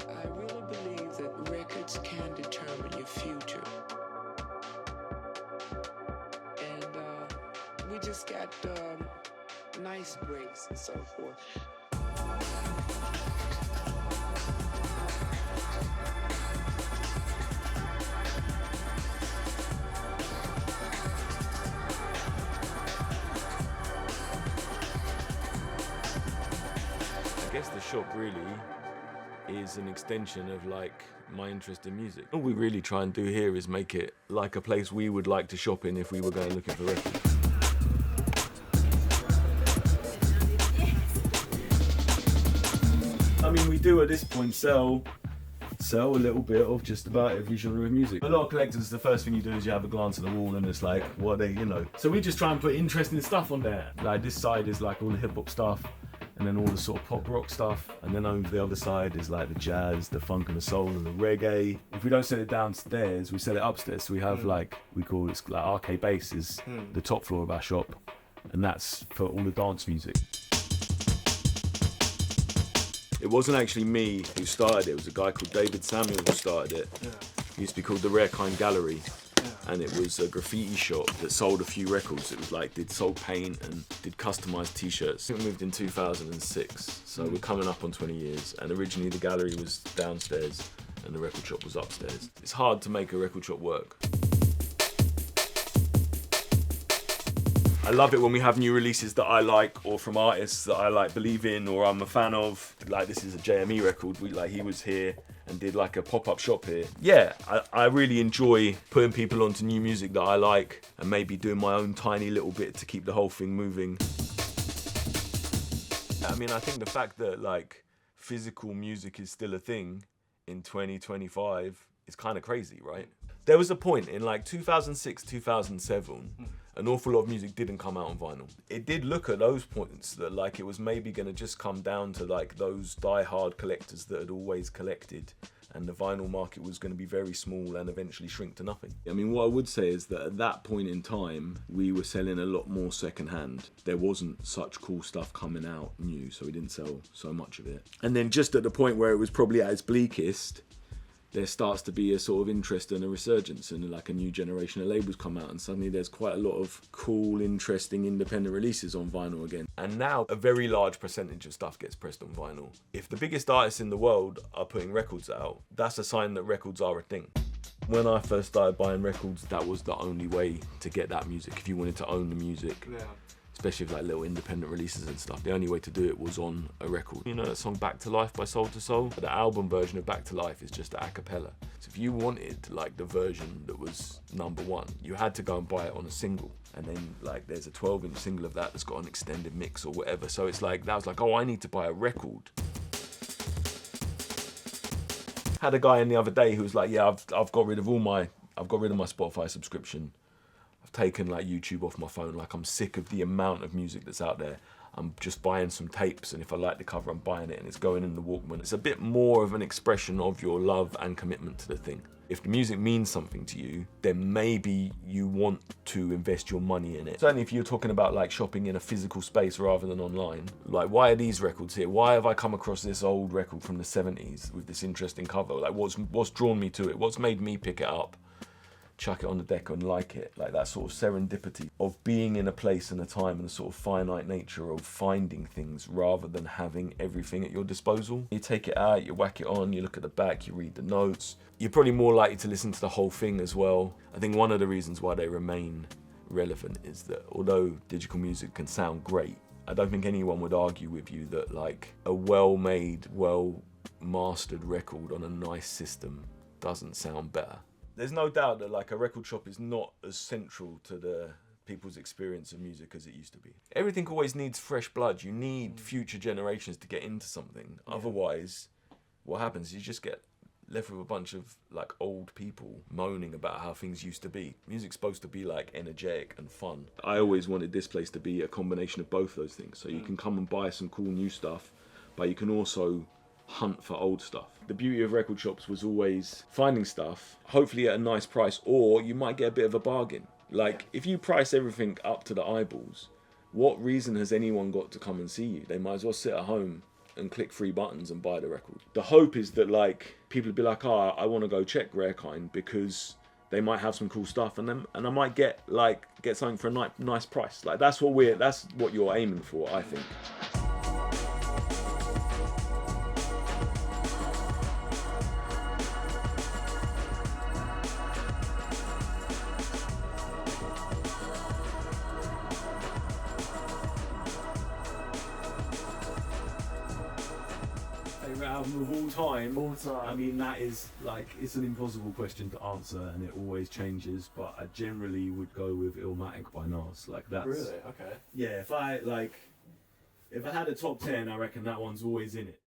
I really believe that records can determine your future. And we just got nice breaks and so forth. I guess the shop really is an extension of like my interest in music. All we really try and do here is make it like a place we would like to shop in if we were going looking for records. I mean, we do at this point sell a little bit of just about every genre of music. A lot of collectors, the first thing you do is you have a glance at the wall and it's like, what are they, you know. So we just try and put interesting stuff on there. Like this side is like all the hip hop stuff, and then all the sort of pop rock stuff, and then over the other side is like the jazz, the funk and the soul and the reggae. If we don't sell it downstairs, we sell it upstairs. So we have like, we call it like arcade bass is the top floor of our shop, and that's for all the dance music. It wasn't actually me who started it. It was a guy called David Samuel who started it. Yeah. It used to be called the Rare Kind Gallery. Yeah. And it was a graffiti shop that sold a few records. It was like, sold paint and did customized t-shirts. I think we moved in 2006, so we're coming up on 20 years. And originally the gallery was downstairs and the record shop was upstairs. It's hard to make a record shop work. I love it when we have new releases that I like, or from artists that I like, believe in, or I'm a fan of. Like this is a JME record. He was here and did like a pop-up shop here. Yeah, I really enjoy putting people onto new music that I like and maybe doing my own tiny little bit to keep the whole thing moving. I mean, I think the fact that like physical music is still a thing in 2025 is kind of crazy, right? There was a point in like 2006, 2007, an awful lot of music didn't come out on vinyl. It did look at those points that like it was maybe gonna just come down to like those die-hard collectors that had always collected, and the vinyl market was gonna be very small and eventually shrink to nothing. I mean, what I would say is that at that point in time, we were selling a lot more secondhand. There wasn't such cool stuff coming out new, so we didn't sell so much of it. And then just at the point where it was probably at its bleakest, there starts to be a sort of interest and a resurgence, and like a new generation of labels come out, and suddenly there's quite a lot of cool, interesting independent releases on vinyl again. And now a very large percentage of stuff gets pressed on vinyl. If the biggest artists in the world are putting records out, that's a sign that records are a thing. When I first started buying records, that was the only way to get that music. If you wanted to own the music, especially with like little independent releases and stuff, the only way to do it was on a record. You know that song Back to Life by Soul to Soul? The album version of Back to Life is just a cappella. So if you wanted like the version that was #1, you had to go and buy it on a single. And then like there's a 12-inch single of that that's got an extended mix or whatever. So it's like, that was like, oh, I need to buy a record. Had a guy in the other day who was like, yeah, I've got rid of my Spotify subscription. I've taken like YouTube off my phone. Like I'm sick of the amount of music that's out there. I'm just buying some tapes, and if I like the cover, I'm buying it, and it's going in the Walkman. It's a bit more of an expression of your love and commitment to the thing. If the music means something to you, then maybe you want to invest your money in it. Certainly if you're talking about like shopping in a physical space rather than online, like why are these records here? Why have I come across this old record from the 70s with this interesting cover? Like what's drawn me to it? What's made me pick it up, chuck it on the deck and like it? Like that sort of serendipity of being in a place and a time, and the sort of finite nature of finding things rather than having everything at your disposal. You take it out, you whack it on, you look at the back, you read the notes. You're probably more likely to listen to the whole thing as well. I think one of the reasons why they remain relevant is that although digital music can sound great, I don't think anyone would argue with you that like a well-made, well-mastered record on a nice system doesn't sound better. There's no doubt that like a record shop is not as central to the people's experience of music as it used to be. Everything always needs fresh blood. You need future generations to get into something. Yeah. Otherwise, what happens is you just get left with a bunch of like old people moaning about how things used to be. Music's supposed to be like energetic and fun. I always wanted this place to be a combination of both those things. So you can come and buy some cool new stuff, but you can also hunt for old stuff. The beauty of record shops was always finding stuff, hopefully at a nice price, or you might get a bit of a bargain. Like if you price everything up to the eyeballs, what reason has anyone got to come and see you? They might as well sit at home and click 3 buttons and buy the record. The hope is that like people will be like, oh, I want to go check Rarekind because they might have some cool stuff, and I might get something for a nice price. Like that's what you're aiming for, I think. Favourite album of all time? All time. I mean, that is like, it's an impossible question to answer, and it always changes. But I generally would go with Illmatic by Nas. Like that's Really? Okay. yeah. If I had a top 10, I reckon that one's always in it.